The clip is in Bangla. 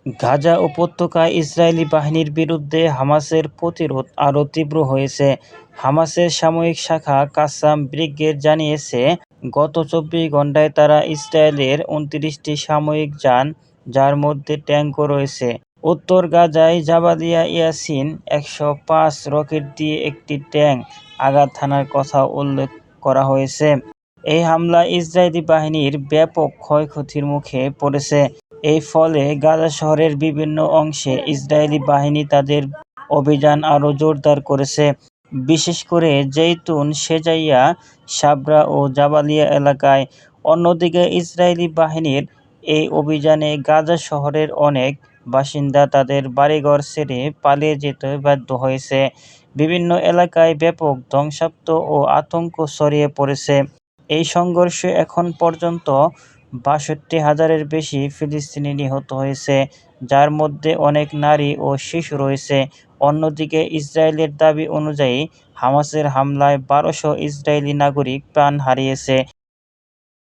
গাজা উপত্যকায় ইসরায়েলি বাহিনীর বিরুদ্ধে হামাসের প্রতিরোধ আরও তীব্র হয়েছে। হামাসের সামরিক শাখা কাসাম ব্রিগেড জানিয়েছে, গত ২৪ ঘণ্টায় তারা ইসরায়েলের ২৯টি সামরিক যান, যার মধ্যে ট্যাঙ্কও রয়েছে, উত্তর গাজায় জাবালিয়া ইয়াসিন ১০৫ রকেট দিয়ে একটি ট্যাঙ্ক আঘাত হানার কথা উল্লেখ করা হয়েছে। এই হামলায় ইসরায়েলি বাহিনীর ব্যাপক ক্ষয়ক্ষতির মুখে পড়েছে। এর ফলে গাজা শহরের বিভিন্ন অংশে ইসরায়েলি বাহিনী তাদের অভিযান আরও জোরদার করেছে, বিশেষ করে জেইতুন, শেজাইয়া, সাবরা ও জাবালিয়া এলাকায়। অন্যদিকে ইসরায়েলি বাহিনীর এই অভিযানে গাজা শহরের অনেক বাসিন্দা তাদের বাড়িঘর ছেড়ে পালিয়ে যেতে বাধ্য হয়েছে। বিভিন্ন এলাকায় ব্যাপক ধ্বংসাত্ম ও আতঙ্ক ছড়িয়ে পড়েছে। এই সংঘর্ষে এখন পর্যন্ত ৬২,০০০-এর বেশি ফিলিস্তিনি নিহত হয়েছে, যার মধ্যে অনেক নারী ও শিশু রয়েছে। অন্যদিকে ইসরায়েলের দাবি অনুযায়ী হামাসের হামলায় ১২০০ ইসরায়েলি নাগরিক প্রাণ হারিয়েছে।